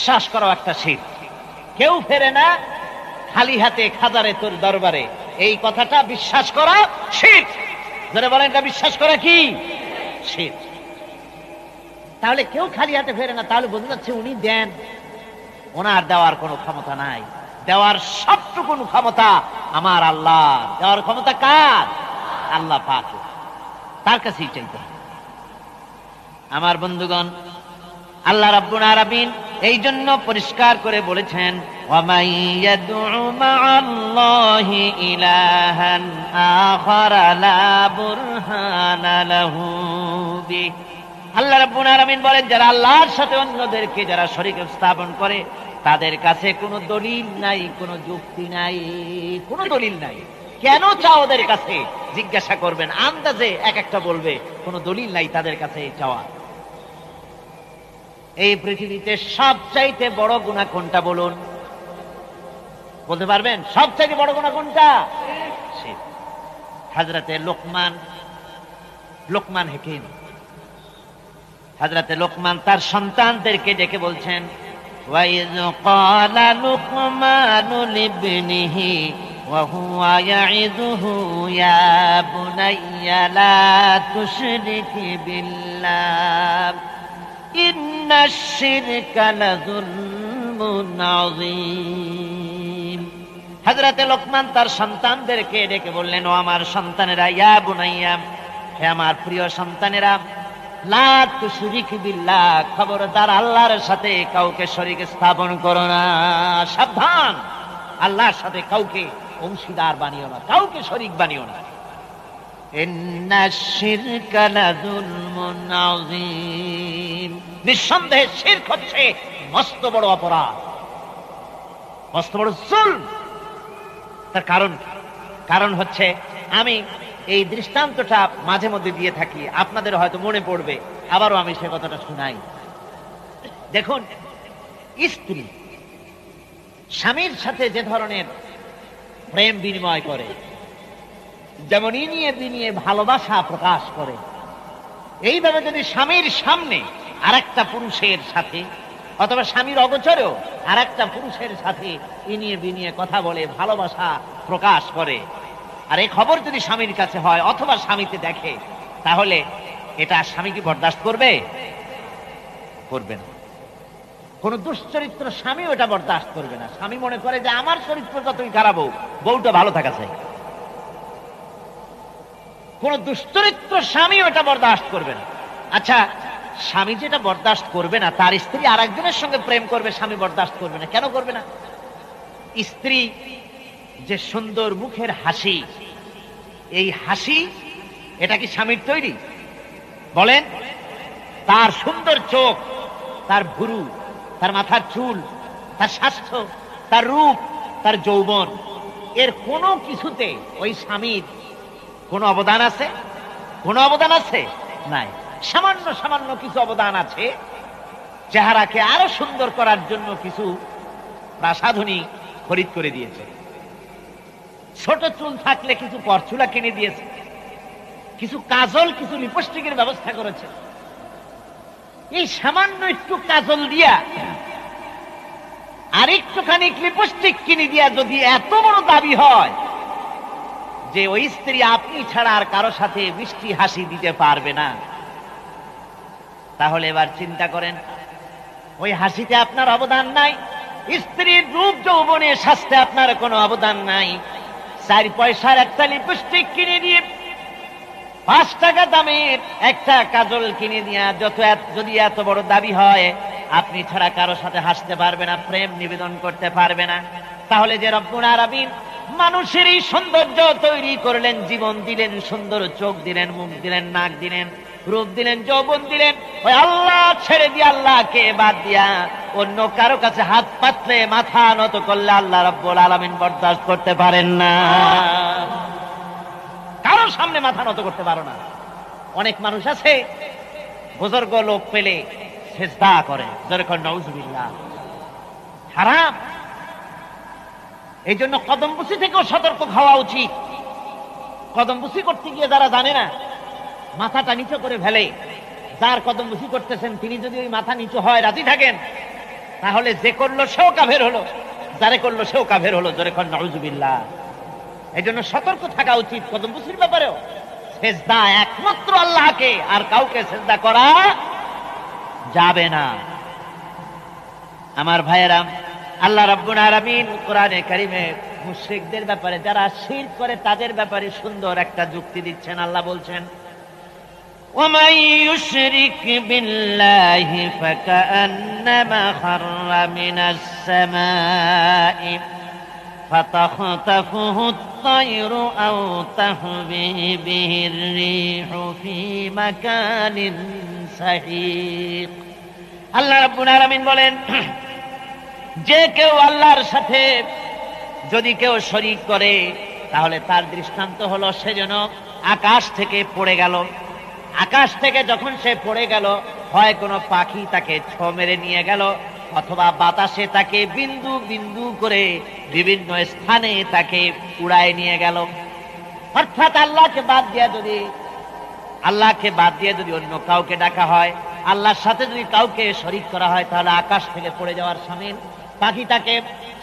বিশ্বাস করো একটা শিরক। কেউ ফেরে না খালি হাতে খাজারে তোর দরবারে, এই কথাটা বিশ্বাস করা শিরক। যারা বলেন এটা বিশ্বাস করা কি শিরক। তাহলে কেউ খালি হাতে ফেরে না, তাহলে বোঝা যাচ্ছে উনি দেন, ওনার দেওয়ার কোনো ক্ষমতা নাই। দেওয়ার সবটুকুন ক্ষমতা আমার আল্লাহ। দেওয়ার ক্ষমতা কার? আল্লাহ পাক, তার কাছেই চাইতে হবে। আমার বন্ধুগণ, আল্লাহ রাব্বুল আলামিন এই জন্য পরিষ্কার করে বলেছেন, ওয়ামাই ইয়াদউ মা'আল্লাহি ইলাহান আখারা লা বুরহানা লাহু বি। আল্লাহ রাব্বুল আলামিন বলেন, যারা আল্লাহর সাথে অন্যদেরকে যারা শরীক স্থাপন করে, তাদের কাছে কোনো দলিল নাই, কোনো যুক্তি নাই, কোনো দলিল নাই। কেন চাও ওদের কাছে? জিজ্ঞাসা করবেন, আন্দাজে এক একটা বলবে, কোনো দলিল নাই তাদের কাছে চাওয়া। এই পৃথিবীতে সবচাইতে বড় গুনাহ কোনটা বলুন? বলতে পারবেন সবচাইতে বড় গুনাহ কোনটা? শিরক। হযরতে লোকমান হাকিম, হযরতে লোকমান তার সন্তানদেরকে ডেকে বলছেন, ওয়াইয ক্বালা লুকমানু লিবনিহি ওয়া হুয়া ইয়াইযুহু ইয়া বুনাইয়া লা তুশরিক বিল্লাহ ইন্নাশ শিরকা লাযুলমুন আযীম। হযরতে লোকমান তার সন্তানদেরকে ডেকে বললেন, ও আমার সন্তানেরা, ইয়া বুনাইয়া, হে আমার প্রিয় সন্তানেরা, লা তুশরিক বিল্লাহ, খবরদার আল্লাহর সাথে কাউকে শরীক স্থাপন করো না। সাবধান, আল্লাহর সাথে কাউকে অংশীদার বানিও না, কাউকে শরীক বানিও না। ইন্নাশ শিরকা লাযুলমুন আযীম, নিঃসন্দেহে শিরক হচ্ছে মস্ত বড় অপরাধ, মস্ত বড় জুলম। তার কারণ হচ্ছে, আমি এই দৃষ্টান্তটা মাঝে মধ্যে দিয়ে থাকি, আপনাদের হয়তো মনে পড়বে, আবারও আমি সে কথাটা শুনাই। দেখুন, স্ত্রী স্বামীর সাথে যে ধরনের প্রেম বিনিময় করে, যেমন ইনিয়ে বিনিয়ে ভালোবাসা প্রকাশ করে, এইভাবে যদি স্বামীর সামনে আরেকটা পুরুষের সাথে, অথবা স্বামীর অগোচরেও আরেকটা পুরুষের সাথে ইনিয়ে বিনিয়ে কথা বলে, ভালোবাসা প্রকাশ করে, আর এই খবর যদি স্বামীর কাছে হয় অথবা স্বামীকে দেখে, তাহলে এটা স্বামী কি বরদাস্ত করবে? করবে না। কোন দুশ্চরিত্র স্বামী ওটা বরদাস্ত করবে না। স্বামী মনে করে যে আমার চরিত্র যতই খারাপ হোক, বউটা ভালো থাকা চাই। কোন দুশ্চরিত্র স্বামী ওটা বরদাস্ত করবে না। আচ্ছা, স্বামী যেটা বরদাস্ত করবে না, তার স্ত্রী আরেকজনের সঙ্গে প্রেম করবে, স্বামী বরদাস্ত করবে না। কেন করবে না? স্ত্রী যে সুন্দর মুখের হাসি, এই হাসি এটা কি স্বামীর তৈরি? বলেন। তার সুন্দর চোখ, তার ভুরু, তার মাথার চুল, তার স্বাস্থ্য, তার রূপ, তার যৌবন, এর কোনো কিছুতে ওই স্বামীর কোনো অবদান আছে? কোনো অবদান আছে? নাই। সামান্য সামান্য কিছু অবদান আছে। চেহারাকে আরো সুন্দর করার জন্য কিছু প্রাসাধনী খরিদ করে দিয়েছে, ছোট চুল থাকলে কিছু পরচুলা কিনে দিয়েছে, কিছু কাজল, কিছু লিপস্টিকের ব্যবস্থা করেছে। এই সামান্য একটু কাজল দিয়া আর একটুখানি লিপস্টিক কিনে দিয়া যদি এত বড় দাবি হয় যে ওই স্ত্রী আপনি ছাড়া আর কারো সাথে মিষ্টি হাসি দিতে পারবে না, তাহলে এবার চিন্তা করেন, ওই হাসিতে আপনার অবদান নাই, স্ত্রীর রূপ যৌবনে স্বাস্থ্যে আপনার কোনো অবদান নাই। 4 পয়সার একটা লিপস্টিক কিনে দিয়ে, 5 টাকা দামের একটা কাজল কিনে দিয়া যদি এত বড় দাবি হয় আপনি ছাড়া কারো সাথে হাসতে পারবে না, প্রেম নিবেদন করতে পারবে না, তাহলে যে রব্বুল আলামিন মানুষের এই সৌন্দর্য তৈরি করলেন, জীবন দিলেন, সুন্দর চোখ দিলেন, মুখ দিলেন, নাক দিলেন, রূপ দিলেন, যৌবন দিলেন, ওই আল্লাহ ছেড়ে দিয়ে, আল্লাহকে বাদ দিয়া অন্য কারো কাছে হাত পাতলে, মাথা নত করলে আল্লাহ রাব্বুল আলামিন বরদাস্ত করতে পারেন না। কারো সামনে মাথা নত করতে পারো না। অনেক মানুষ আছে বুজুর্গ লোক পেলে সেজদা করে, যেরকম নাউজুবিল্লাহ, হারাম। এই জন্য কদমবুসি থেকেও সতর্ক হওয়া উচিত। কদমবুসি করতে গিয়ে যারা জানে না, মাথাটা নিচু করে ফেলে, যার কদমবুসি করতেছেন তিনি যদি ওই মাথা নিচু হয় রাজি থাকেন, তাহলে যে করলো সেও কাফের হলো, যারে করলো সেও কাফের হলো। জোরে কোন নাউজুবিল্লাহ। এই জন্য সতর্ক থাকা উচিত কদম বুসির ব্যাপারেও। সেজদা একমাত্র আল্লাহকে, আর কাউকে সেজদা করা যাবে না। আমার ভাইয়েরা, আল্লাহ রাব্বুল আলামিন কোরআনে কারিমে মুশরিকদের ব্যাপারে, যারা শিরক করে তাদের ব্যাপারে সুন্দর একটা যুক্তি দিচ্ছেন। আল্লাহ বলছেন, وَمَن يُشْرِكْ بِاللَّهِ فَكَأَنَّمَا خَرَّ مِنَ السَّمَاءِ فَتَخْطَفُهُ الطَّيْرُ أَوْ تَهْوِي بِهِ الرِّيحُ فِي مَكَانٍ سَحِيقٍ। আল্লাহ রাব্বুল আলামিন বলেন, যে কেউ আল্লাহর সাথে যদি কেউ শরীক করে তাহলে তার দৃষ্টান্ত হলো সে যেন আকাশ থেকে পড়ে গেল। আকাশ থেকে যখন সে পড়ে গেল, হয় কোনো পাখি তাকে ছো মেরে নিয়ে গেল, অথবা বাতাসে তাকে বিন্দু বিন্দু করে বিভিন্ন স্থানে তাকে উড়ায় নিয়ে গেল। অর্থাৎ আল্লাহকে বাদ দিয়ে যদি অন্য কাউকে ডাকা হয়, আল্লাহর সাথে যদি কাউকে শরীক করা হয়, তাহলে আকাশ থেকে পড়ে যাওয়ার শামিল পাখি তাকে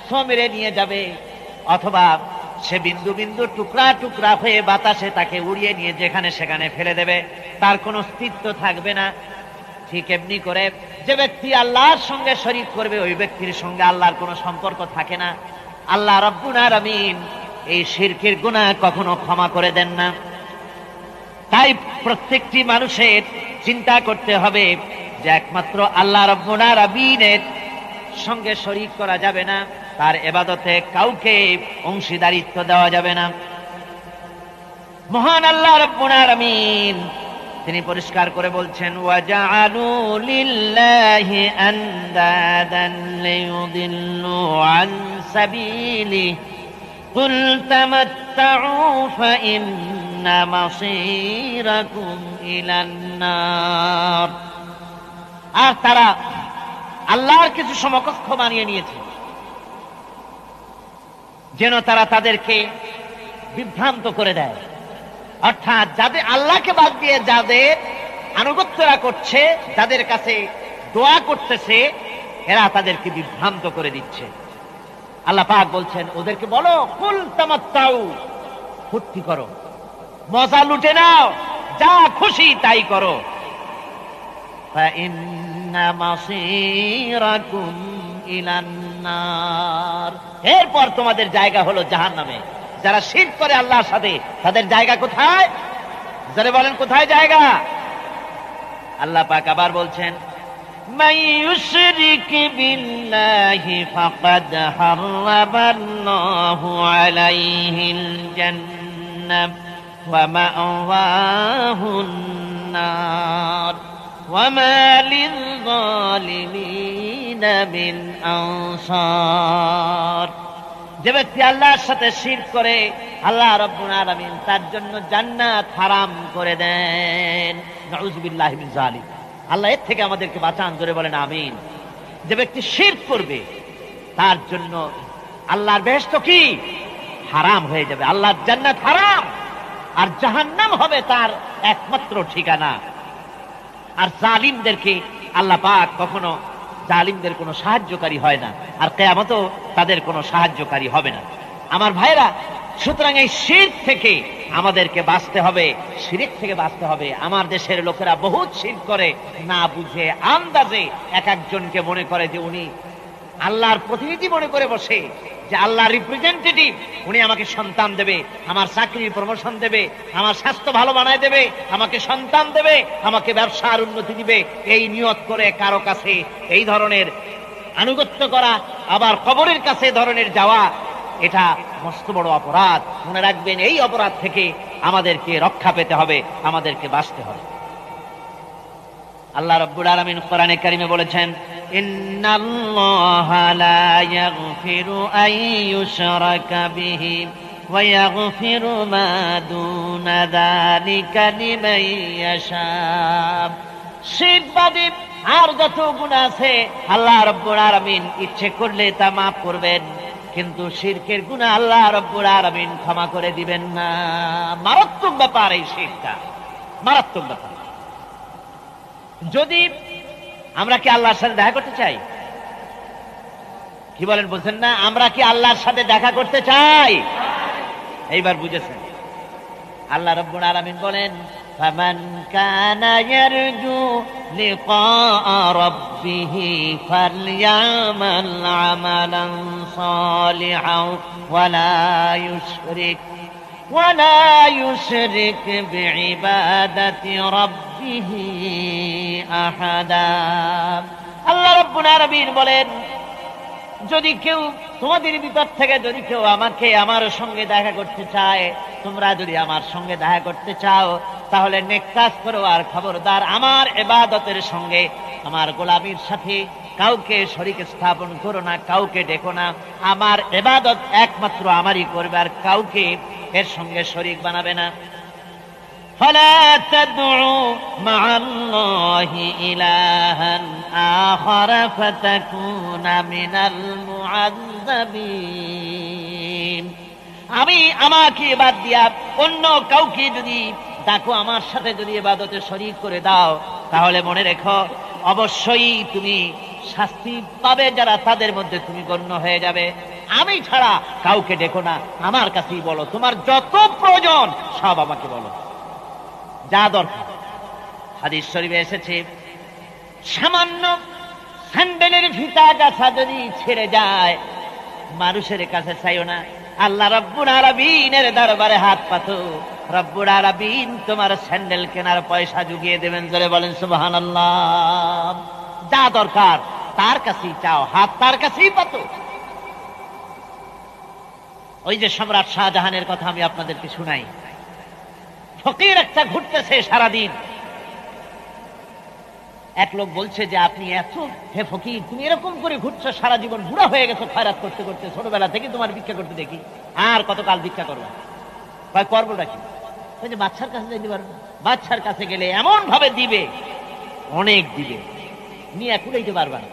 ছো মেরে নিয়ে যাবে, অথবা সে বিন্দু বিন্দু টুকরা টুকরা হয়ে বাতাসে তাকে উড়িয়ে নিয়ে যেখানে সেখানে ফেলে দেবে, তার কোনো অস্তিত্ব থাকবে না। ঠিক এমনি করে যে ব্যক্তি আল্লাহর সঙ্গে শরীক করবে, ওই ব্যক্তির সঙ্গে আল্লাহর কোনো সম্পর্ক থাকে না। আল্লাহ রাব্বুল আলামিন এই শিরকের গুনাহ কখনো ক্ষমা করে দেন না। তাই প্রত্যেকটি মানুষের চিন্তা করতে হবে যে একমাত্র আল্লাহ রাব্বুল আলামিনের সঙ্গে শরীক করা যাবে না, তার ইবাদতে কাউকে অংশীদারিত্ব দেওয়া যাবে না। মহান আল্লাহ রাব্বুল আলামিন তিনি পরিষ্কার করে বলছেন, ওয়াজআলু লিল্লাহি আনদাদান লিয়ুদিল্লু আন সাবিলিহি কুল তামাত্তাউ ফাইন্না মাসীরাকুম ইলান নার। আর তারা আল্লাহর কিছু সমকক্ষ বানিয়ে নিয়েছে যেন তারা তাদেরকে বিভ্রান্ত করে দেয়। অর্থাৎ যাদের আল্লাহকে বাদ দিয়ে যাদের আনুগত্যরা করছে, যাদের কাছে দোয়া করতেছে, এরা তাদেরকে বিভ্রান্ত করে দিচ্ছে। আল্লাহ পাক বলছেন, ওদেরকে বলো, কুল তামাত্তাউ, ফুর্তি করো, মজা লুটে নাও, যা খুশি তাই করো। ফাইন্না মাসীরাকুম ইলান নার, এরপর তোমাদের জায়গা হলো জাহান্নামে। যারা শিরক করে আল্লাহর সাথে, তাদের জায়গা কোথায়? যারা বলেন কোথায় জায়গা? আল্লাহ পাক আবার বলছেন, মান ইউশরিক বিল্লাহি ফাকাদ হারামাল্লাহু আলাইহিল জান্নাহ ওয়া মা'ওয়াহুন নার ওয়া মা লিয-যালিমিনা মিন আনসার। যে ব্যক্তি আল্লাহর সাথে শিরক করে, আল্লাহ রাব্বুল আলামিন তার জন্য জান্নাত হারাম করে দেন। নাউযুবিল্লাহি মিন যালিক। আল্লাহ এর থেকে আমাদেরকে বাঁচান, জোরে বলেন আমিন। যে ব্যক্তি শিরক করবে তার জন্য আল্লাহর বেহেশত কি? হারাম হয়ে যাবে। আল্লাহর জান্নাত হারাম, আর জাহান্নাম হবে তার একমাত্র ঠিকানা। আর জালিমদেরকে আল্লাহ পাক কখনো, জালিমদের কোনো সাহায্যকারী হয় না, আর কিয়ামতেও তাদের কোনো সাহায্যকারী হবে না। আমার ভাইরা, সুতরাং এই শিরক থেকে আমাদেরকে বাঁচতে হবে, শিরক থেকে বাঁচতে হবে। আমার দেশের লোকেরা বহুত শিরক করে, না বুঝে আন্দাজে এক একজনকে মনে করে যে উনি আল্লাহর প্রতিনিধি মনে করে বসে, যে আল্লাহর রিপ্রেজেন্টেটিভ, উনি আমাকে সন্তান দেবে, আমার চাকরির প্রমোশন দেবে, আমার স্বাস্থ্য ভালো বানায় দেবে, আমাকে সন্তান দেবে, আমাকে ব্যবসার উন্নতি দিবে। এই নিয়ত করে কারো কাছে এই ধরনের আনুগত্য করা, আবার কবরের কাছে ধরনের যাওয়া, এটা মস্ত বড় অপরাধ। মনে রাখবেন, এই অপরাধ থেকে আমাদেরকে রক্ষা পেতে হবে, আমাদেরকে বাঁচতে হবে। আল্লাহ রাব্বুল আলামিন কোরআনে কারিমে বলেছেন, ইন্নাল্লাহা লা ইয়াগফিরু আন ইউশরাকা বিহি ওয়া ইয়াগফিরু মা দুনা যালিকা লিমান ইয়াশা। শিরক বাদে আর যত গুনাহ আছে আল্লাহ রাব্বুল আলামিন ইচ্ছে করলে তা মাফ করবেন, কিন্তু শিরকের গুনাহ আল্লাহ রাব্বুল আলামিন ক্ষমা করে দিবেন না। মারাত্মক ব্যাপার এই শিরকটা, মারাত্মক ব্যাপার। যদি আমরা কি আল্লাহর সাথে দেখা করতে চাই? কি বলেন, বলছেন না? আমরা কি আল্লাহর সাথে দেখা করতে চাই? এইবার বুঝেছেন। আল্লাহ রাব্বুল আলামিন বলেন, ফামান কানা ইয়ারজু লিকা রাব্বিহি ফালইয়ামাল আমালান সালিহান ওয়ালা ইউশরিক বিইবাদাতি রাব্বিহি আহাদা। আল্লাহ রাব্বুল আলামিন বলেন, যদি কেউ তোমাদের ভিতর থেকে যদি কেউ আমাকে আমার সঙ্গে দেখা করতে চায়, তোমরা যদি আমার সঙ্গে দেখা করতে চাও, তাহলে নেক কাজ করো, আর খবরদার আমার ইবাদতের সঙ্গে, আমার গোলামির সাথে কাউকে শরীক স্থাপন করো না, কাউকে ডেকো না। আমার ইবাদত একমাত্র আমারই করবে, আর কাউকে এর সঙ্গে শরীক বানাবে না। فلا تدعوا مع الله إلها آخر فتكون من المعذبين। আমি আমাকে বাদ দিয়া অন্য কাউকে যদি ডাকো, আমার সাথে যদি ইবাদতে শরীক করে দাও, তাহলে মনে রেখো অবশ্যই তুমি শাস্তি পাবে, যারা তাদের মধ্যে তুমি গণ্য হয়ে যাবে। আমি ছাড়া কাউকে ডেকো না, আমার কাছেই বলো, তোমার যত প্রয়োজন সব আমাকে বলো, যা দরকার। হাদিস শরীফে এসেছে, সামান্য স্যান্ডেলের ফিতা গাছা যদি ছেড়ে যায়, মানুষের কাছে চাইও না, আল্লাহ রাব্বুল আলামিনের দরবারে হাত পাতো, রব্বুল আলামিন তোমার স্যান্ডেল কেনার পয়সা জুগিয়ে দেবেন। জোরে বলেন সুবহানাল্লাহ। যা দরকার তার কাছেই চাও, হাত তার কাছেই পাতো। ওই যে সম্রাট শাহজাহানের কথা আমি আপনাদেরকে শুনাই, ফকির একটা ঘুরতেছে সারাদিন। এক লোক বলছে যে, আপনি এত, হে ফকির, তুমি এরকম করে ঘুরছো সারা জীবন, বুড়া হয়ে গেছো খয়রাত করতে করতে, ছোটবেলা থেকে তোমার ভিক্ষা করতে দেখি, আর কতকাল ভিক্ষা করবো? করবোটা কি? যে বাচ্চার কাছে যেতে পারবো, বাচ্চার কাছে গেলে এমন ভাবে দিবে, অনেক দিবে, নিয়ে কুলাইতে পারবা না,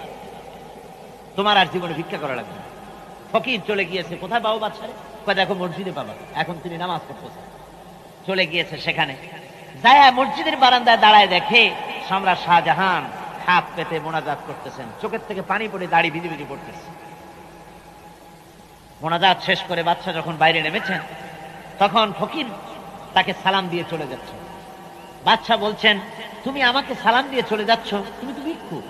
তোমার আর জীবনে ভিক্ষা করা লাগবে। ফকির চলে গিয়েছে, কোথায় পাবো বাচ্চারে? দেখো মসজিদে পাবা। এখন তিনি নামাজ পড়তেছে, চলে গিয়েছে সেখানে, যায় মসজিদের বারান্দায় দাঁড়ায়, দেখে সম্রাট শাহজাহান হাত পেতে মোনাজাত করতেছেন, চোখের থেকে পানি পড়ে দাড়ি ভিজি ভিজি পড়তেছে। মোনাজাত শেষ করে বাচ্চা যখন বাইরে নেমেছেন, তখন ফকির তাকে সালাম দিয়ে চলে যাচ্ছে। বাচ্চা বলছেন, তুমি আমাকে সালাম দিয়ে চলে যাচ্ছ, তুমি তো ভিক্ষুক,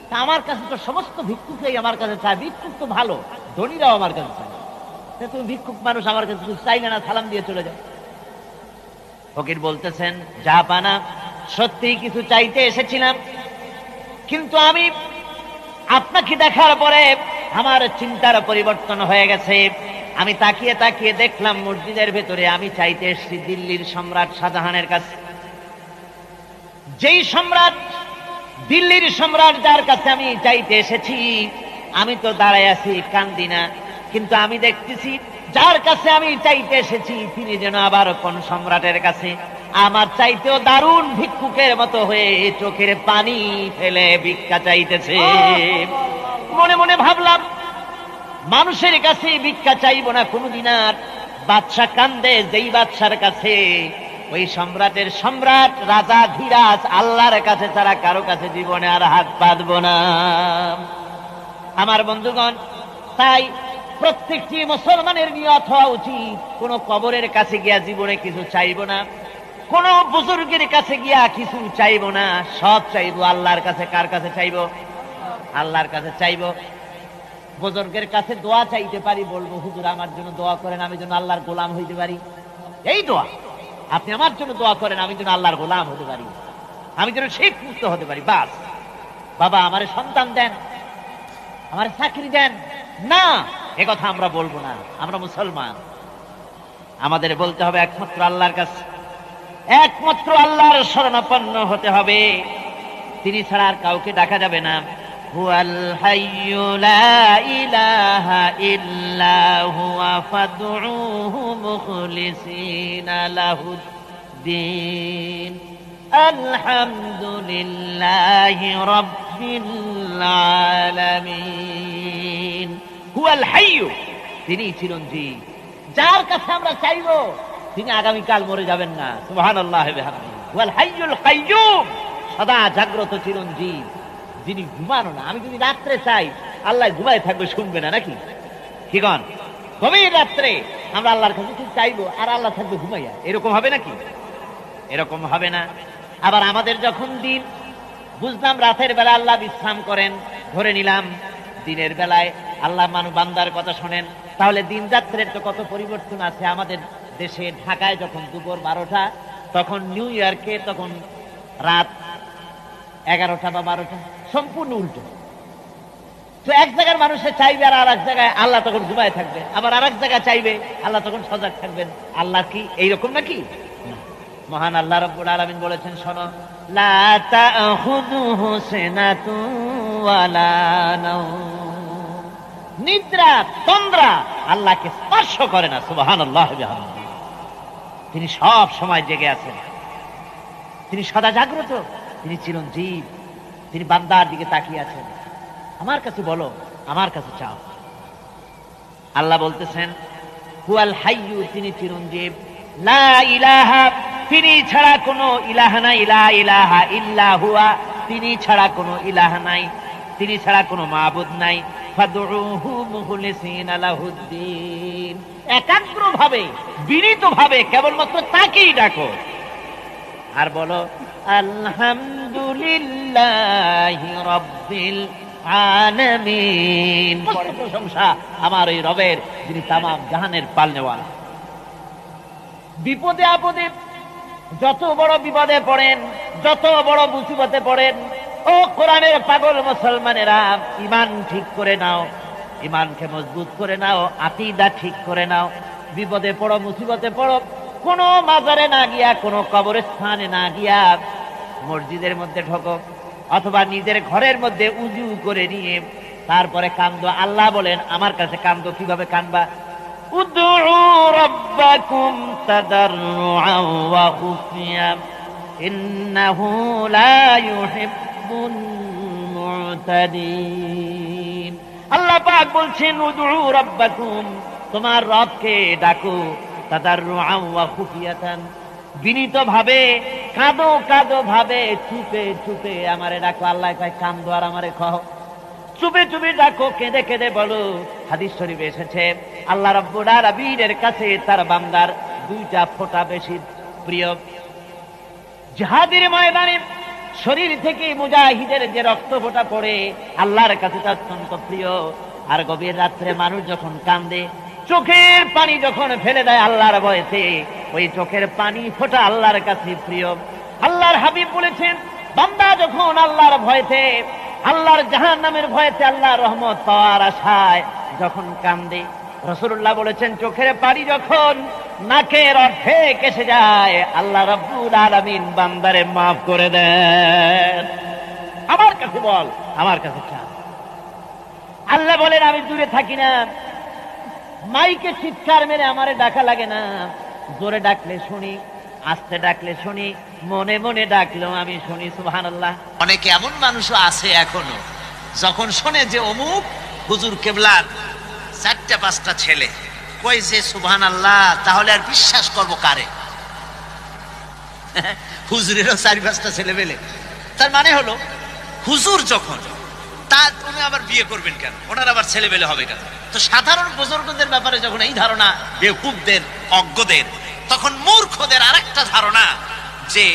তা আমার কাছে তো সমস্ত ভিক্ষুকই আমার কাছে চায়, ভিক্ষুক তো ভালো, ধনীরাও আমার কাছে চায়, তুমি ভিক্ষুক মানুষ আমার কাছে চাইলে না, সালাম দিয়ে চলে যাও। ফকির বলতেছেন, যা পানা, সত্যি কিছু চাইতে এসেছিলাম, কিন্তু আমি আপনাকে দেখার পরে আমার চিন্তার পরিবর্তন হয়ে গেছে। আমি তাকিয়ে তাকিয়ে দেখলাম মসজিদের ভেতরে, আমি চাইতে এসেছি দিল্লির সম্রাট শাহজাহানের কাছে। যেই সম্রাট, দিল্লির সম্রাট যার কাছে আমি চাইতে এসেছি, আমি তো দাঁড়ায় আছি, কান্দি না, কিন্তু আমি দেখতেছি যার কাছে আমি চাইতে এসেছি তিনি যেন আবার কোন সম্রাটের কাছে আমার চাইতেও দারুণ ভিক্ষুকের মতো হয়ে চোখের পানি ফেলে ভিক্ষা চাইতেছে। মনে মনে ভাবলাম, মানুষের কাছে ভিক্ষা চাইব না কোনদিন আর। বাদশা কান্দে, যেই বাদশার কাছে, ওই সম্রাটের সম্রাট, রাজা ধীরাজ, আল্লাহর কাছে ছাড়া কারো কাছে জীবনে আর হাত পাতব না। আমার বন্ধুগণ, তাই প্রত্যেকটি মুসলমানের নিয়ত হওয়া উচিত, কোন কবরের কাছে গিয়া জীবনে কিছু চাইব না, কোন বুজুর্গের কাছে গিয়া কিছু চাইব না, সব চাইব আল্লাহর কাছে। কার কাছে চাইব? আল্লাহর কাছে চাইব। বুজুর্গের কাছে দোয়া চাইতে পারি, বলবো হুজুর আমার জন্য দোয়া করেন, আমি যেন আল্লাহর গোলাম হইতে পারি। এই দোয়া, আপনি আমার জন্য দোয়া করেন, আমি যেন আল্লাহর গোলাম হতে পারি, আমি যেন শিরক মুক্ত হতে পারি। বাস। বাবা আমারে সন্তান দেন, আমার চাকরি দেন, না, এ কথা আমরা বলবো না। আমরা মুসলমান, আমাদের বলতে হবে একমাত্র আল্লাহর কাছে, একমাত্র আল্লাহর শরণাপন্ন হতে হবে, তিনি ছাড়া আর কাউকে ডাকা যাবে না। হুয়াল হাইয়্যু লা ইলাহা ইল্লা হুয়া ফাদউহু মুখলিসিনা লাহুদ্দীন আলহামদুলিল্লাহি রাব্বিল আলামিন। হুয়াল হাইয়্যু, তিনি চিরঞ্জীব, যার কাছে আমরা চাইবো তিনি আগামীকাল মরে যাবেন না। সুবহানাল্লাহি ওয়া বিহামদিহি। হুয়াল হাইয়ুল কাইয়্যুম, সদা জাগ্রত চিরঞ্জীব, যিনি ঘুমানো না। আমি যদি রাত্রে চাই, আল্লাহ ঘুমায় থাকবে, শুনবে না নাকি? কি কন? গভীর রাত্রে আমরা আল্লাহর কাছে কিছু চাইবো আর আল্লাহ থাকবে ঘুমাইয়া, এরকম হবে নাকি? এরকম হবে না। আবার আমাদের যখন দিন, বুঝলাম রাতের বেলা আল্লাহ বিশ্রাম করেন, ধরে নিলাম দিনের বেলায় আল্লাহ বান্দার কথা শোনেন, তাহলে দিন রাত্রের তো কত পরিবর্তন আছে। আমাদের দেশে ঢাকায় যখন দুপুর 12টা, তখন নিউ ইয়র্কে তখন রাত 11টা বা 12টা, সম্পূর্ণ উল্টো। তো এক জায়গার মানুষে চাইবে আর এক জায়গায় আল্লাহ তখন ঘুমায় থাকবে, আবার আর এক জায়গায় চাইবে আল্লাহ তখন সজাগ থাকবেন। আল্লাহ কি এইরকম নাকি? মহান আল্লাহ রাব্বুল আলামিন বলেছেন, শোনো, লা তাখুযুহু সিনাতুন ওয়ালা নাওম, নিদ্রা তন্দ্রা আল্লাহকে স্পর্শ করে না। সুবহানাল্লাহ বিহামদিহি। তিনি সব সময় জেগে আছেন, তিনি সদা জাগ্রত, তিনি চিরঞ্জীব, তিনি বান্দার দিকে তাকিয়ে আছেন। আমার কাছে বলো, আমার কাছে চাও। আল্লাহ বলতেছেন, হুয়াল হাইয়্যু, তিনি চিরঞ্জীব, লা ইলাহা, তিনি ছাড়া কোনো ইলাহ নাই, লা ইলাহা ইল্লা হুয়া, তিনি ছাড়া কোনো ইলাহ নাই, তিনি ছাড়া কোনো মাবুদ নাই। ফাদউহু মুখলিসিনা লাহুদ্দিন, একাগ্রভাবে বিনীতভাবে কেবলমাত্র তাকেই ডাকো আর বলো আলহামদুলিল্লাহি রাব্বিল আলামিন। প্রশংসা আমার এই রবের, যিনি তামাম জাহানের পালনেওয়ালা। বিপদে আপদে, যত বড় বিপদে পড়েন, যত বড় মুসিবতে পড়েন, ও কোরআনের পাগল মুসলমানেরা, ঈমান ঠিক করে নাও, ঈমানকে মজবুত করে নাও, আকীদা ঠিক করে নাও। বিপদে পড়ো, মুসিবতে পড়ো, কোনো মাজারে না গিয়া, কোনো কবরস্থানে না গিয়া, মসজিদের মধ্যে ঢোকো অথবা নিজের ঘরের মধ্যে উজু করে নিয়ে তারপরে কান্দো। আল্লাহ বলেন, আমার কাছে কান্দো। কিভাবে কান্দবা? উদউ রাব্বাকুম তাদাররুআন ওয়া খুফিয়া ইন্নাহু লা ইউহিব্বুল মু'তাদিন। আল্লাহ পাক বলছেন, উদউ রাব্বাকুম, তোমার রবকে ডাকো, তাদাররুআন ওয়া খুফিয়াতান, বিনীত ভাবে, কাঁদো কাঁদো ভাবে, চুপে চুপে আমারে ডাকো। আল্লাহ কয়, কান্দো আর আমারে কও, চুপে চুপে ডাকো, কেঁদে কেঁদে বলো। হাদিস শরীফে এসেছে, আল্লাহ রাব্বুল আলামিনের কাছে তার বান্দার দুইটা ফোঁটা বেশি প্রিয়। জিহাদের ময়দানে শরীর থেকে মুজাহিদের যে রক্ত ফোঁটা পড়ে, আল্লাহর কাছে তা অত্যন্ত প্রিয়। আর গভীর রাত্রে মানুষ যখন কান্দে, চোখের পানি যখন ফেলে দেয় আল্লাহর ভয়েতে, ওই চোখের পানি ফোঁটা আল্লাহর কাছে প্রিয়। আল্লাহর হাবিব বলেছেন, বান্দা যখন আল্লাহর ভয়েতে, আল্লাহর জাহান্নামের ভয়েতে, আল্লাহর রহমত পাওয়ার আশায় যখন কান্দে, রাসূলুল্লাহ বলেছেন, চোখের পানি যখন নাকের অর্ধেক এসে যায়, আল্লাহ রাব্বুল আলামিন বান্দারে মাফ করে দেন। আমার কাছে বল, আমার কাছে চা। আল্লাহ বলেন, আমি দূরে থাকি না, মাইকে চিৎকার মেরে আমারে ডাকা লাগে না, জোরে ডাকলে শুনি, আস্তে ডাকলে শুনি, মনে মনে ডাকলেও আমি শুনি। সুবহানাল্লাহ। অনেকে এমন মানুষও আছে এখনো, যখন শোনে যে অমুক হুজুর কেবলার 4-5টা ছেলে কই যে সুবহানাল্লাহ, তাহলে আর বিশ্বাস করবো কারে? হুজুরেরও 4-5টা ছেলে পেলে, তার মানে হলো হুজুর যখন, তা উনি আবার বিয়ে করবেন কেন? ওনার আবার ছেলে পেলে হবে কেন? তো সাধারণ বুজুর্গদের ব্যাপারে যখন এই ধারণা বেকুবদের, অজ্ঞদের, তখন মূর্খদের আরেকটা ধারণা যে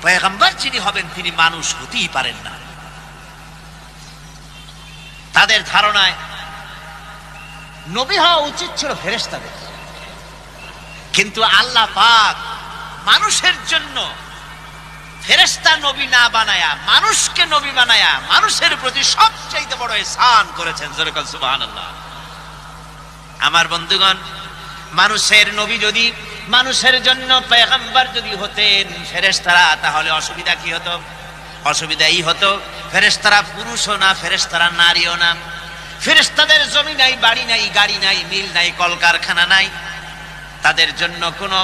পয়গম্বর যিনি হবেন তিনি মানুষ হতেই পারেন না। তাদের ধারণায় নবী হওয়া উচিত ছিল ফেরেশতাদের, কিন্তু আল্লাহ পাক মানুষের জন্য ফেরেশতা নবী না বানায়া মানুষকে নবী বানায়া মানুষের প্রতি সবচেয়ে বড় ihsan করেছেন। জোরে বল সুবহানাল্লাহ। আমার বন্ধুগণ, মানুষের নবী যদি, মানুষের জন্য পয়গম্বর যদি হতেন ফেরেশতারা, তাহলে অসুবিধা কি হতো? অসুবিধা এই হতো, ফেরেশতারা পুরুষও না, ফেরেশতারা নারীও না, ফেরেশতাদের জমি নাই, বাড়ি নাই, গাড়ি নাই, মিল নাই, কলকারখানা নাই, তাদের জন্য কোনো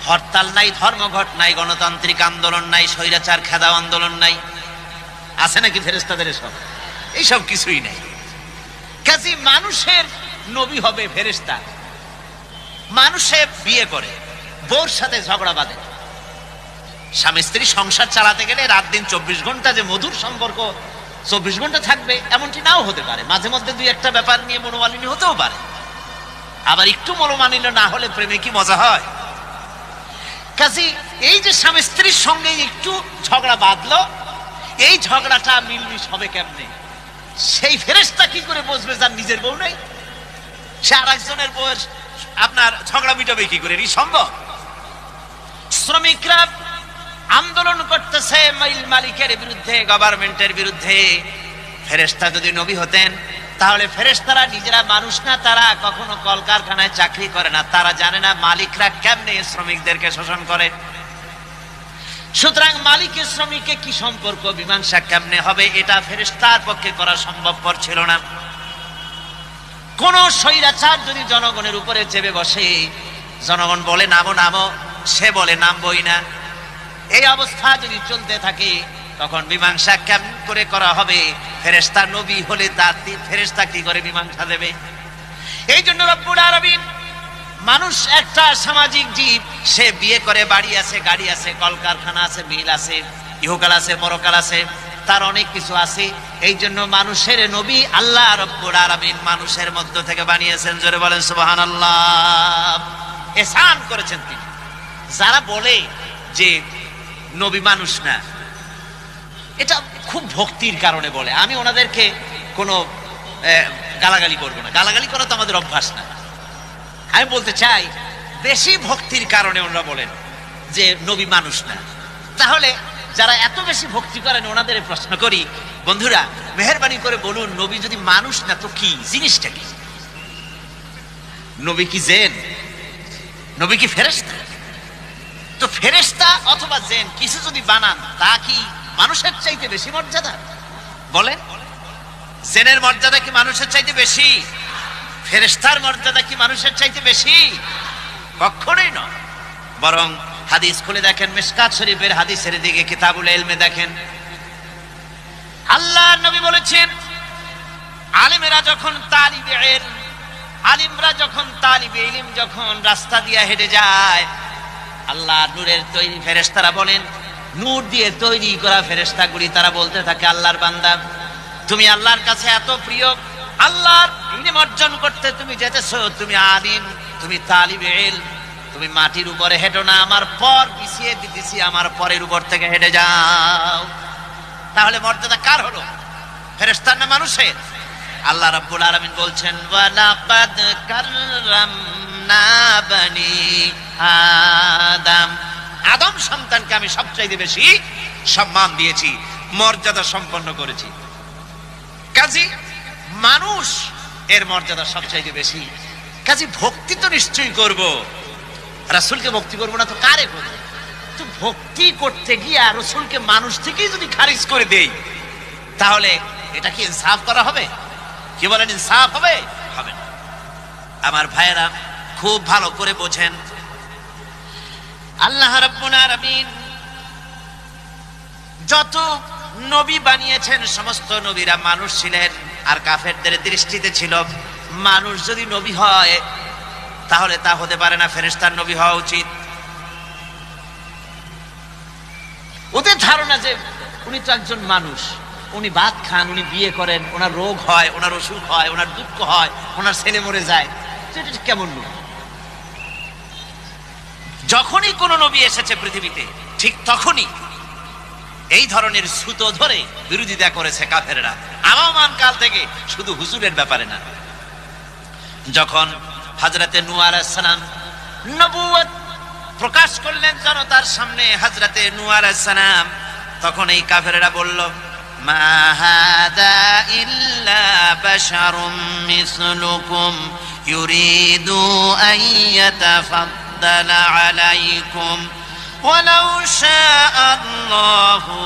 হরতাল নাই, ধর্মঘট নাই, গণতান্ত্রিক আন্দোলন নাই, স্বৈরাচার খেদাও আন্দোলন নাই। আছে নাকি ফেরেশতাদের এসব? এইসব কিছুই নাই। কাজী মানুষের নবী হবে ফেরেশতা। মানুষে বিয়ে করে, বউর সাথে ঝগড়া বাঁধে, স্বামী স্ত্রী সংসার চালাতে গেলে রাত দিন 24 ঘন্টা যে মধুর সম্পর্ক 24 ঘন্টা থাকবে এমনটি নাও হতে পারে, মাঝে মধ্যে দুই একটা ব্যাপার নিয়ে মনোমালিন্য হতেও পারে। আবার একটু মনোমালিন্য না হলে প্রেমে কি মজা হয়? কাজী এই যে স্বামী স্ত্রীর সঙ্গে একটু ঝগড়া বাঁধলো, এই ঝগড়াটা মিলমিশ হবে কেমনে? সেই ফেরেশতা কি করে বুঝবে যার নিজের বউ নেই? সে আর একজনের বউয়ের আপনার ঝগড়া মিটাবে কি করে? সম্ভব? শ্রমিকরা আন্দোলন করতেছে মিল মালিকের বিরুদ্ধে, গভর্নমেন্টের বিরুদ্ধে। ফেরেশতা যদি নবী হতেন তাহলে ফেরেশতারা নিজেরা মানুষ না, তারা কখনো কলকারখানায় চাকরি করে না, তারা জানে না মালিকরা কেমনে শ্রমিকদেরকে শোষণ করে। সুতরাং মালিকের শ্রমিকে কি সম্পর্ক, মীমাংসা কেমনে হবে, এটা ফেরেশতার পক্ষে করা সম্ভবপর ছিল না। কোন স্বৈরাচার যদি জনগণের উপরে চেপে বসে, জনগণ বলে নামো নামো, সে বলে নামবই না, এই অবস্থা যদি চলতে থাকে তখন মীমাংসা কেমন করে করা হবে? ফেরেশতা নবী হলে তার ফেরেশতা কি করে মীমাংসা দেবে? এই জন্য রব্বুল আলামিন, মানুষ একটা সামাজিক জীব, সে বিয়ে করে, বাড়ি আছে, গাড়ি আছে, কলকারখানা আছে, মিল আছে, ইহকাল আছে, পরকাল আছে, তার অনেক কিছু আছে। এই জন্য মানুষের নবী আল্লাহ রব্বুল আলামিন মানুষের মধ্য থেকে বানিয়েছেন। জোরে বলেন সুবহানাল্লাহ। এহসান করেছেন তিনি। যারা বলে যে নবী মানুষ না, এটা খুব ভক্তির কারণে বলে। আমি ওনাদেরকে কোনো গালাগালি করবো না, গালাগালি করা তো আমাদের অভ্যাস না। আমি বলতে চাই বেশি ভক্তির কারণে ওনারা বলেন যে নবী মানুষ না। তাহলে যারা এত বেশি ভক্তি করেন ওনাদের প্রশ্ন করি, বন্ধুরা মেহেরবানি করে বলুন, নবী যদি মানুষ না তো কি জিনিসটা? কি নবী? কি জেন? নবী কি ফেরেশতা? তো ফেরেশতা অথবা জেন কিছু যদি বানান, তা কি মানুষের চাইতে বেশি মর্যাদা? বলেন, জেনের মর্যাদা কি মানুষের চাইতে বেশি? ফেরেশতার মর্যাদা কি মানুষের চাইতে বেশি? কখনোই নয়। বরং হাদিস খুলে দেখেন, মিশকাত শরীফের হাদিসের দিকে, কিতাবুল ইলমে দেখেন, আল্লাহর নবী বলেছেন, আলিমরা যখন তালিবে ইলম, আলিমরা যখন তালিবে ইলম যখন রাস্তা দিয়ে হেঁটে যায়, আল্লাহর নূরের তৈরি ফেরেশতারা বলেন, নূর দিয়ে তৈরি করা ফেরেশতাগুলি তারা বলতে থাকে, আল্লাহর বান্দা তুমি আল্লাহর কাছে এত প্রিয়, আল্লাহর ইলম অর্জন করতে তুমি যেতেছো, তুমি আলিম, তুমি তালিবে ইলম, তুমি মাটির উপরে হেঁটো না, আমার পর পিছিয়ে দিতেছি, আমার পরের উপর থেকে হেঁটে যাও। তাহলে মর্যাদা কার হলো? ফেরেশতার না মানুষের? আল্লাহ রাব্বুল আলামিন বলছেন, ওয়ালাকাদ কাররামনা বানি আদম, আদম সন্তানকে আমি সবচাইতে বেশি সম্মান দিয়েছি, মর্যাদা সম্পন্ন করেছি। কাজী মানুষ এর মর্যাদা সবচাইতে বেশি। কাজী ভক্তি তো নিশ্চয়ই করব, রাসূলকে ভক্তি করব না তো কারে করব? তো ভক্তি করতে গিয়ে রাসূলকে মানুষ থেকেই যদি খারিজ করে দেই, তাহলে এটা কি ইনসাফ করা হবে? কি বলেন, ইনসাফ হবে? হবে না। আমার ভাইয়েরা খুব ভালো করে বোঝেন, আল্লাহ রাব্বুল আলামিন যত নবী বানিয়েছেন সমস্ত নবীরা মানুষ ছিলেন। আর কাফেরদের দৃষ্টিতে ছিল মানুষ যদি নবী হয় তাহলে তা হতে পারে না, ফেরেশতার নবী হওয়া উচিত। ওদের ধারণা যে উনি তো একজন মানুষ, উনি ভাত খান, উনি বিয়ে করেন, ওনার রোগ হয়, ওনার অসুখ হয়, ওনার দুঃখ হয়, ওনার ছেলে মরে যায়, এটা কেমন নবী? যখনই কোন নবী এসেছে পৃথিবীতে ঠিক তখনই এই ধরনের সুতো ধরে বিরোধিতা করেছে কাফেররা, আবহমান কাল থেকে, শুধু হুজুরের ব্যাপারে না। যখন হযরতে নূহ আলাইহিস সালাম নবুয়ত প্রকাশ করলেন জনতার সামনে, হযরতে নূহ আলাইহিস সালাম, তখন এই কাফেররা বলল, মা হাদা ইল্লা বাশারুম মিসলুকুম ইউরিদু আন ইয়াতাফাদ্দালা আলাইকুম ওয়ালাউ শাআল্লাহু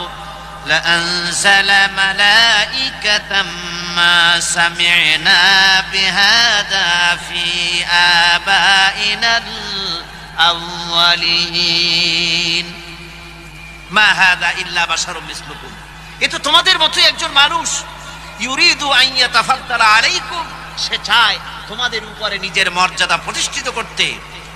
لأنزل ملائكة ما سمعنا بهذا في آبائنا الأولين ما هذا إلا بشر مثلكم, এ তো তোমাদের মতোই একজন মানুষ, ইউরিদু আন ইয়াতাফাদ্দালা আলাইকুম, সে চায় তোমাদের উপরে নিজের মর্যাদা প্রতিষ্ঠিত করতে।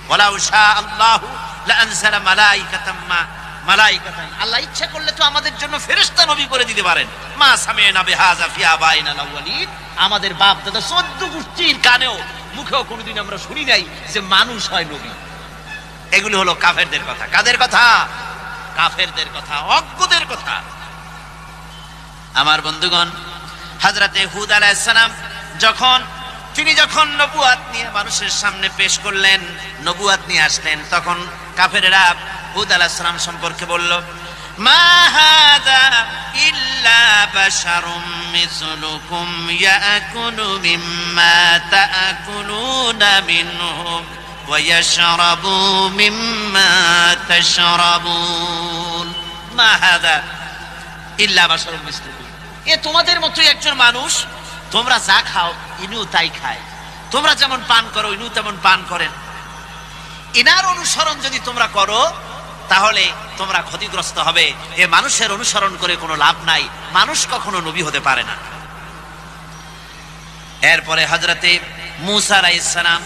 ওয়ালাউ শাআল্লাহু লাআনজালা মালাইকাতাম মা মালাইকাতান, আল্লাহ ইচ্ছা করলে তো আমাদের জন্য ফেরেশতা নবী করে দিতে পারেন। মা সামি'না বিহাযা ফি আবাইনাল আউয়ালিন, আমাদের বাপ দাদা 14 গোষ্ঠীর কানেও মুখেও কোনোদিন আমরা শুনি নাই যে মানুষ হয় নবী। এগুলো হলো কাফেরদের কথা। কাদের কথা? কাফেরদের কথা, অজ্ঞদের কথা। আমার বন্ধুগণ, হযরতে হুদ আলাইহিস সালাম তিনি যখন নবুয়াত নিয়ে মানুষের সামনে পেশ করলেন, নবুয়াত নিয়ে আসলেন, তখন কাফেরেরা হুদ আলাইহিস সালাম সম্পর্কে বলল, মা হাযা ইল্লা বাশারুম মিসলুকুম ইয়াকুলু মিম্মা তাআকুলুনা মিনহু ওয়া ইয়াশরাবু মিম্মা তাশরাবুন। মা হাযা ইল্লা বাশারুম মিসলুকুম, এ তোমাদের মতোই একজন মানুষ। তোমরা যা খাও ইনিও তাই খায়, তোমরা যেমন পান করো ইনিও তেমন পান করেন। ইনার অনুসরণ যদি তোমরা করো তাহলে তোমরা ক্ষতিগ্রস্ত হবে। এ মানুষের অনুসরণ করে কোনো লাভ নাই, মানুষ কখনো নবী হতে পারে না। এরপরে হযরতে মূসা আলাইহিস সালাম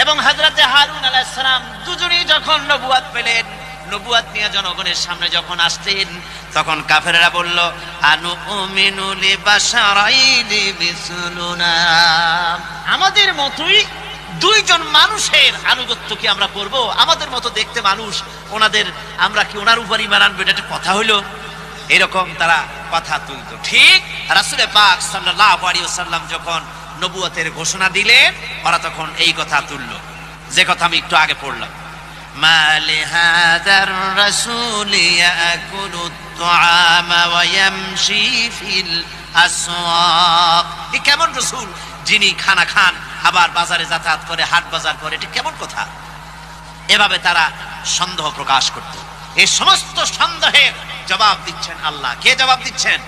এবং হযরতে হারুন আলাইহিস সালাম দুজনেই যখন নবুয়াত পেলেন, নবুয়াত নিয়ে জনগণের সামনে যখন আসতেন, তখন কাফেররা বলল, আনুমিনু লিবাশারাইনি মিসলুনা, আমাদের মতোই দুইজন মানুষের আনুগত্য কি আমরা করব? আমাদের মতো দেখতে মানুষ, আমরা কি ওনার উপর ঈমান আনবো? এটা কথা হইল? এরকম তারা কথা তুলত। ঠিক রাসূল পাক সাল্লাল্লাহু আলাইহি ওয়াসাল্লাম যখন নবুয়তের ঘোষণা দিলেন, ওরা তখন এই কথা তুলল, যে কথা আমি একটু আগে পড়লাম, মা লিহাযার রাসূলি ইয়াকুলুত তুআমা ওয়া ইয়ামশি ফিল আসওয়াক। এই কেমন রাসূল যিনি খানা খান আবার বাজারে যাতায়াত করে, হাট বাজার করে? এটা কেমন কথা? এভাবে তারা সন্দেহ প্রকাশ করত। এই সমস্ত সন্দেহের জবাব দিচ্ছেন আল্লাহ। কে জবাব দিচ্ছেন?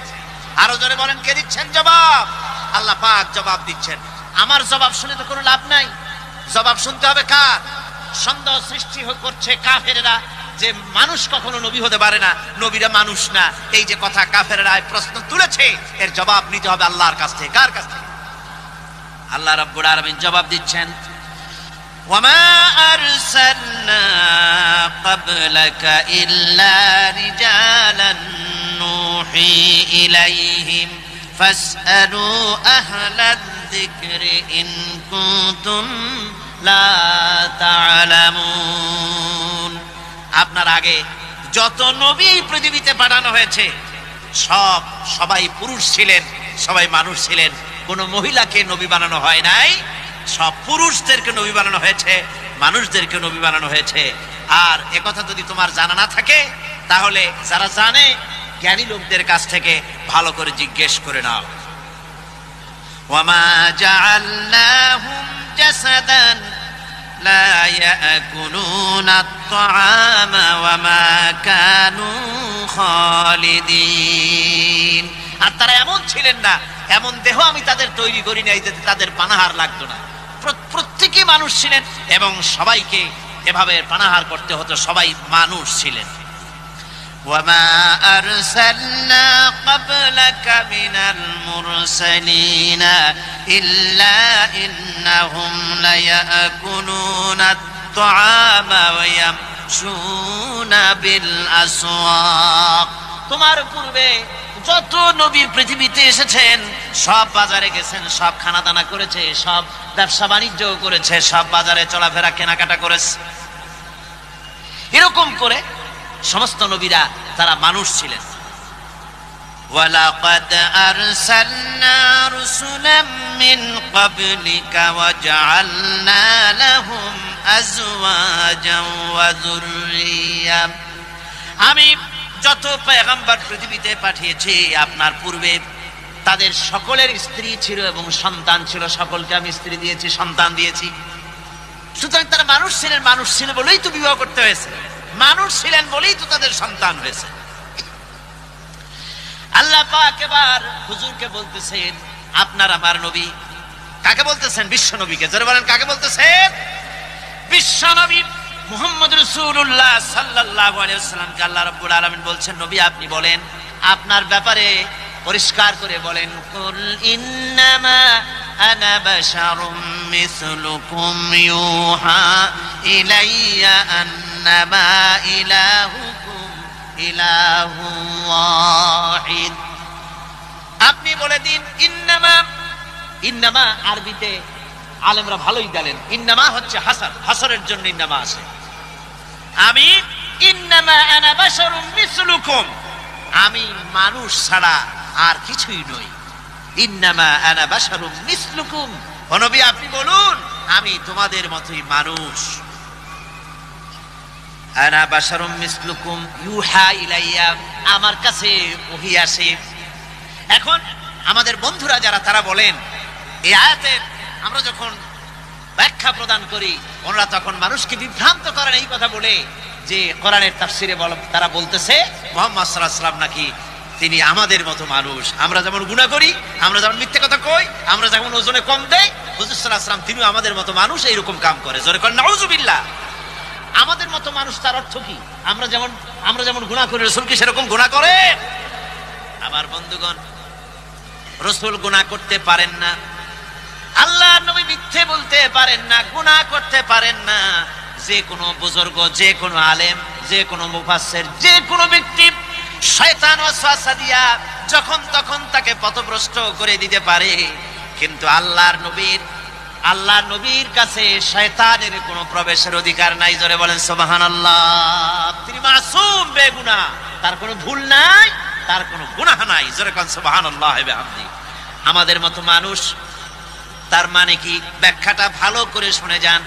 আরো জোরে বলেন, কে দিচ্ছেন জবাব? আল্লাহ পাক জবাব দিচ্ছেন। আমার জবাব শুনে তো কোনো লাভ নাই, জবাব শুনতে হবে কার? সন্দেহ সৃষ্টি করছে কাফেরেরা যে মানুষ কখনো নবী হতে পারে না, নবীরা মানুষ না। এই যে কথা কাফেরেরা প্রশ্ন তুলেছে, এর জবাব নিতে হবে আল্লাহর কাছ থেকে। কার কাছ থেকে? আল্লাহ রাব্বুল আলামিন জবাব দিচ্ছেন, ওয়ামা আরসালনা ক্বাবলাকা ইল্লা রিজালান নূহি ইলাইহিম ফাসআলু আহলায যিকরি ইন কুনতুম লা তা'লামুন। আপনার আগে যত নবী পৃথিবীতে পাঠানো হয়েছে সবাই পুরুষ ছিলেন, সবাই মানুষ ছিলেন। কোন মহিলাকে নবী বানানো হয় নাই, সব পুরুষদেরকে নবী বানানো হয়েছে, মানুষদেরকে নবী বানানো হয়েছে। আর একথা যদি তোমার জানা না থাকে, তাহলে যারা জানে জ্ঞানী লোকদের কাছ থেকে ভালো করে জিজ্ঞেস করে নাও। ওয়ামা জাআলনাহুম জাসাদান লা ইয়াকুলুনা আত-তাআমা ওয়ামা কানু খালিদিন। আর তারা এমন ছিলেন না, এমন দেহ আমি তাদের তৈরি করি নাই যাতে তাদের পানাহার লাগতো না। প্রত্যেকে মানুষ ছিলেন এবং সবাইকে এভাবে পানাহার করতে হতো, সবাই মানুষ ছিলেন। ওয়ামা আরসালনা ক্বাবলাকা মিনাল মুরসালিনা ইল্লা ইন্নাহুম লায়াকুলুনা আত-তাআমা ওয়া ইয়ামশুনা বিল আসওয়াক। তোমার পূর্বে যত নবী পৃথিবীতে এসেছেন সব বাজারে গেছেন, সব খানা দানা করেছে, সব ব্যবসা বাণিজ্য করেছে, সব বাজারে চলাফেরা কেনাকাটা করেছে। এরকম করে সমস্ত নবীরা তারা মানুষ ছিলেন। ওয়ালাকাদ আরসালনা রুসুলাম মিন ক্বাবলিকা ওয়া জাআলনা লাহুম আজওয়াজান ওয়া যুররিয়া। আমি যত পয়গম্বর পৃথিবীতে পাঠিয়েছি আপনার পূর্বে তাদের সকলের স্ত্রী ছিল এবং সন্তান ছিল। সকলকে আমি স্ত্রী দিয়েছি, সন্তান দিয়েছি। সুতরাং তারা মানুষ ছিলেন, মানুষ ছিল বলেই তো বিবাহ করতে হয়েছে, মানুষ ছিলেন বলেই তো তাদের সন্তান হয়েছে। আল্লাহ পাক এবার হুজুরকে বলতেছেন, আপনার আমার নবী। কাকে বলতেছেন? বিশ্ব নবীকে। জোরে বলেন, কাকে বলতেছেন? বিশ্ব নবী মুহাম্মদ রাসূলুল্লাহ সাল্লাল্লাহু আলাইহি ওয়াসাল্লামকে আল্লাহ রাব্বুল আলামিন বলছেন, নবী আপনি বলেন, আপনার ব্যাপারে পরিষ্কার করে বলেন, কুল ইন্নামা আনা বাশারুম মিসলুকুম ইউহা ইলাইয়া আন্নামা ইলাহুকুম ইলাহু ওয়াহিদ। আপনি বলে দিন ইন্নামা। ইন্নামা আরবিতে আলেমরা ভালোই জানেন, ইন্নামা হচ্ছে হাসার, হাসারের জন্য ইন্নামা আছে। আমি ইন্নামা আনা বাশারুম মিসলুকুম, আমি মানুষ ছাড়া আর কিছুই নই। ইন্নামা আনা বাশারুম মিসলুকুম, ও নবী আপনি বলুন আমি তোমাদের মতোই মানুষ। আনা বাশারুম মিসলুকুম ইউহা ইলাইয়া, আমার কাছে ওহী আসে। এখন আমাদের বন্ধুরা যারা তারা বলেন এই আয়াতের আমরা যখন ব্যাখ্যা প্রদান করি ওনারা তখন মানুষকে বিভ্রান্ত করেন এই কথা বলে যে কোরআনের তাফসিরে তারা বলতেছে মুহাম্মদ সাল্লাল্লাহু আলাইহি ওয়াসাল্লাম নাকি তিনি আমাদের মতো মানুষ, আমরা যেমন গুনাহ করি, আমরা যেমন মিথ্যে কথা কই, আমরা যেমন ওজনে কম দেই, হুজুর সাল্লাল্লাহু আলাইহি ওয়াসাল্লাম তিনিও আমাদের মতো মানুষ, এইরকম কাম করে। জোরে করেন নাউযুবিল্লাহ। আমাদের মতো মানুষ তার অর্থ কি? আমরা যেমন গুনাহ করি রাসূল কি সেরকম গুনাহ করে? আমার বন্ধুগণ, রাসূল গুনাহ করতে পারেন না, আল্লাহ নবী মিথ্যে বলতে পারেন না, গুনাহ করতে পারেন না। যে কোনো বুজুর্গ, যে কোনো আলেম, যে কোনো মুফাসসির, যে কোনো ব্যক্তি শয়তান ওয়াসওয়াসা দিয়া যখন তখন তাকে পথভ্রষ্ট করে দিতে পারে, কিন্তু আল্লাহর নবীর কাছে শয়তানের কোনো প্রবেশের অধিকার নাই। জোরে বলেন সুবহানাল্লাহ। তিনি মাসুম, বেগুনাহ, তার কোনো ভুল নাই, তার কোনো গুনাহ নাই। জোরে বলেন সুবহানাল্লাহ ওয়া বিহামদি। আমাদের মতো মানুষ তার মানে কি? ব্যাখ্যাটা ভালো করে শুনে যান।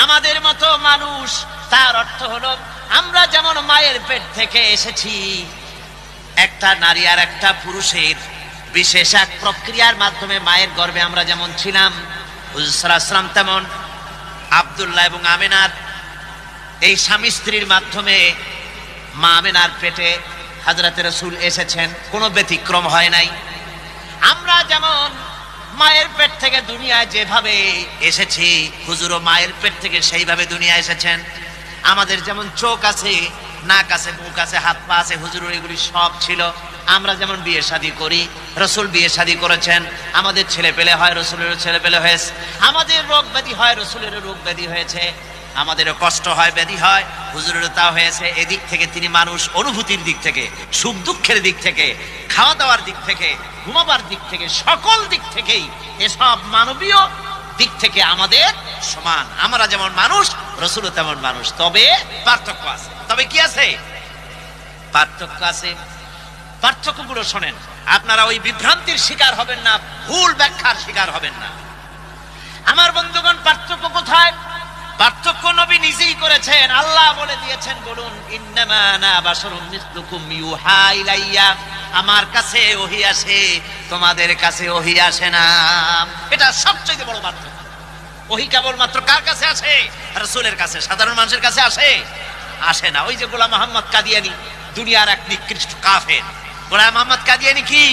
আমাদের মতো মানুষ তার অর্থ হলো আমরা যেমন মায়ের পেট থেকে এসেছি, একটা নারী আর একটা পুরুষের বিশেষ এক প্রক্রিয়ার মাধ্যমে মায়ের গর্ভে আমরা যেমন ছিলাম, হুজুর সাল্লাল্লাহু আলাইহি ওয়াসাল্লাম তেমন আব্দুল্লাহ এবং আমিনার এই স্বামী স্ত্রীর মাধ্যমে মা আমিনার পেটে হযরত রাসূল এসেছেন, কোনো ব্যতিক্রম হয় নাই। আমরা যেমন মায়ের পেট থেকে দুনিয়ায় যেভাবে এসেছি, হুজুরও মায়ের পেট থেকে সেইভাবে দুনিয়ায় এসেছেন। আমাদের যেমন চোখ আছে, নাক আছে, মুখ আছে, হাত পা আছে, হুজুরের এগুলি সব ছিল। আমরা যেমন বিয়ে শাদী করি, রাসূল বিয়ে শাদী করেছেন। আমাদের ছেলে পেলে হয়, রাসূলেরও ছেলে পেলে হয়েছে। আমাদের রোগ ব্যাধি হয়, রাসূলেরও রোগ ব্যাধি হয়েছে। আমাদেরও কষ্ট হয়, ব্যাধি হয়, হুজুরেরও তা হয়েছে। এদিক থেকে তিনি মানুষ, অনুভূতির দিক থেকে, সুখ দুঃখের দিক থেকে, খাওয়া দাওয়ার দিক থেকে, ঘুমাবার দিক থেকে, সকল দিক থেকেই এসব মানবীয় দিক থেকে আমাদের সমান। আমরা যেমন মানুষ, রাসূলও তেমন মানুষ। তবে পার্থক্য আছে। তবে কি আছে? পার্থক্য আছে। পার্থক্যগুলো শোনেন, আপনারা ওই বিভ্রান্তির শিকার হবেন না, ভুল ব্যাখ্যার শিকার হবেন না। আমার বন্ধুগণ, পার্থক্য কোথায়? পার্থক্য নবী নিজেই করেছেন, আল্লাহ বলে দিয়েছেন। বলুন ইন্নামা আনা বাশারুম মিসলুকুম ইউহা ইলাইয়া, আমার কাছে ওহী আসে, তোমাদের কাছে ওহী আসে না। এটা সবচেয়ে বড় পার্থক্য। ওহী কেবলমাত্র কার কাছে আসে? রাসূলের কাছে। সাধারণ মানুষের কাছে আসে না। ওই যে গোলাম মোহাম্মদ কাদিয়ানী, দুনিয়ার এক নিকৃষ্ট কাফের। গোলাম মোহাম্মদ কাদিয়ানী কি?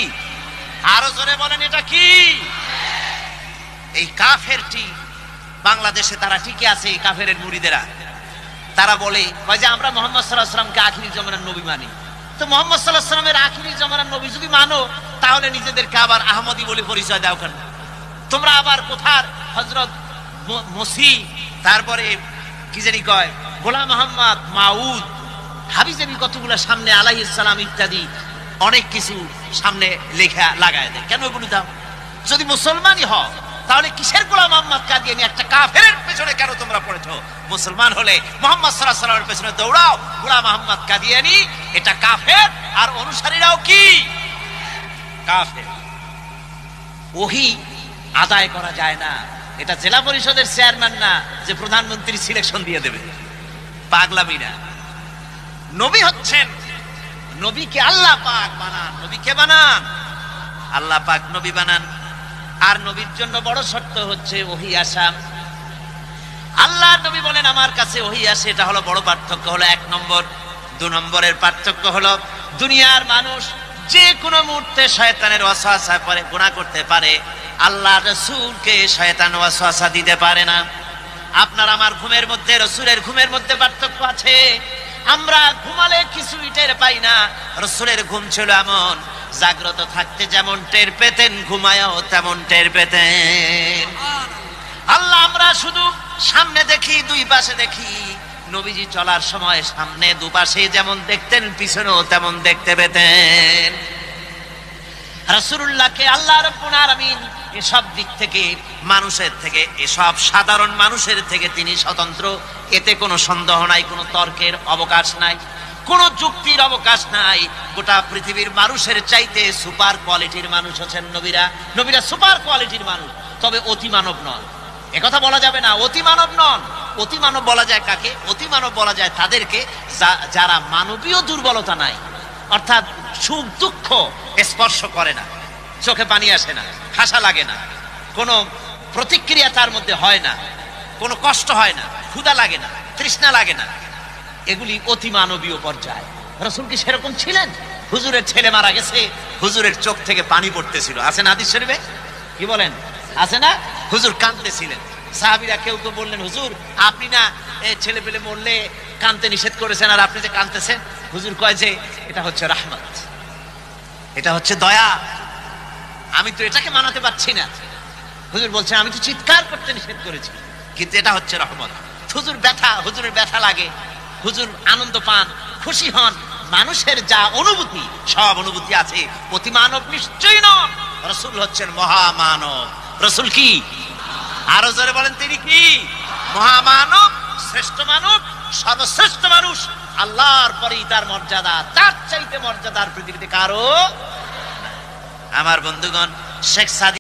আরো জোরে বলেন, এটা কি? এই কাফেরটি বাংলাদেশে তারা ঠিকই আছে। এই কাফেরের মুরিদেরা তারা বলে যে আমরা মুহাম্মদ সাল্লাল্লাহু আলাইহি ওয়াসাল্লামকে আখিরি জামানার নবী মানি। তো মুহাম্মদ সাল্লাল্লাহু আলাইহি ওয়াসাল্লামের আখিরি জামানার নবী যদি মানো, তাহলে নিজেদেরকে আবার আহমদী বলে পরিচয় দাও কেন? তোমরা আবার কোথার হযরত মসিহ, তারপরে কি জানি কয় গোলাম মোহাম্মদ, মাউদ, হাবিজাবি কতগুলো সামনে আলাইহিস সালাম ইত্যাদি অনেক কিছু সামনে লেখা লাগায় দেয়। কেন এগুলো দাও? যদি মুসলমানই হও তাহলে কিসের গোলাম মোহাম্মদ কাদিয়ানী একটা কাফেরের পেছনে কেন তোমরা পড়েছো? মুসলমান হলে মুহাম্মদ সাল্লাল্লাহু আলাইহি ওয়াসাল্লামের পেছনে দৌড়াও। গোলাম মোহাম্মদ কাদিয়ানী এটা কাফের, আর অনুসারীরাও কি? কাফের। ওহী আদায় করা যায় না। এটা জেলা পরিষদের চেয়ারম্যান না যে প্রধানমন্ত্রী সিলেকশন দিয়ে দেবে, পাগলামি না। নবী হচ্ছেন, নবীকে আল্লাহ পাক বানান। নবীকে বানান, আল্লাহ পাক নবী বানান। আর নবীর জন্য বড় শর্ত হচ্ছে ওহী আসা। আল্লাহ নবী বলেন আমার কাছে ওহী আসে, এটা হলো বড় পার্থক্য। হলো 1 নম্বর। 2 নম্বরের পার্থক্য হলো দুনিয়ার মানুষ যে কোনো মুহূর্তে শয়তানের ওয়াসওয়াসায় পড়ে গুনাহ করতে পারে, আল্লাহ রাসূলকে শয়তান ওয়াসওয়াসা দিতে পারে না। আপনার আমার ঘুমের মধ্যে, রাসূলের ঘুমের মধ্যে পার্থক্য আছে। আমরা ঘুমালে কিছুই টের পাই না, রাসূলের ঘুম ছিল এমন, জাগ্রত থাকতে যেমন টের পেতেন, ঘুমায়ও তেমন টের পেতেন। আল্লাহ আমরা শুধু সামনে দেখি, দুই পাশে দেখি, নবীজি চলার সময় সামনে দুপাশে যেমন দেখতেন পিছনেও তেমন দেখতে পেতেন। রাসূলুল্লাহকে আল্লাহ রাব্বুল আলামিন এসব দিক থেকে, মানুষের থেকে, এসব সাধারণ মানুষের থেকে তিনি স্বতন্ত্র, এতে কোনো সন্দেহ নাই, কোনো তর্কের অবকাশ নাই, কোনো যুক্তির অবকাশ নাই। গোটা পৃথিবীর মানুষের চাইতে সুপার কোয়ালিটির মানুষ হচ্ছেন নবীরা। নবীরা সুপার কোয়ালিটির মানুষ, তবে অতি মানব নন। একথা বলা যাবে না, অতি মানব নন। অতি মানব বলা যায় কাকে? অতি মানব বলা যায় তাদেরকে যারা মানবীয় দুর্বলতা নাই, অর্থাৎ সুখ দুঃখ স্পর্শ করে না, চোখে পানি আসে না, হাসা লাগে না, কোনো প্রতিক্রিয়া তার মধ্যে হয় না, কোনো কষ্ট হয় না, ক্ষুধা লাগে না, তৃষ্ণা লাগে না। এগুলি অতি মানবীয় পর্যায়। রাসূল কি সেরকম ছিলেন? হুজুরের ছেলে মারা গেছে, হুজুরের চোখ থেকে পানি পড়তেছিল, আছে না হাদিস শরীফে? কি বলেন, আছে না? হুজুর কাঁদতেছিলেন। সাহাবীরা কেউ কেউ বললেন, হুজুর আপনি না ছেলে পেলে মরলে কাঁদতে নিষেধ করেছেন, আর আপনি যে কাঁদতেছেন। হুজুর কয় যে এটা হচ্ছে রাহমাত, এটা হচ্ছে দয়া, আমি তো এটাকে মানাতে পারছি না। হুজুর বলছেন আমি তো চিৎকার করতে নিষেধ করেছি, কিন্তু এটা হচ্ছে রহমত। হুজুরের ব্যথা লাগে, হুজুর আনন্দ পান, খুশি হন। মানুষের যা অনুভূতি, সব অনুভূতি আছে, অতি মানব নিশ্চয়ই নন। রাসূল হচ্ছেন মহামানব। রাসূল কি? আরো জোরে বলেন, তিনি কি? মহামানব, শ্রেষ্ঠ মানব, সর্বশ্রেষ্ঠ মানুষ। আল্লাহর পরেই তার মর্যাদা, তার চাইতে মর্যাদার পৃথিবীতে কারো। আমার বন্ধুগণ, শেখ সাদি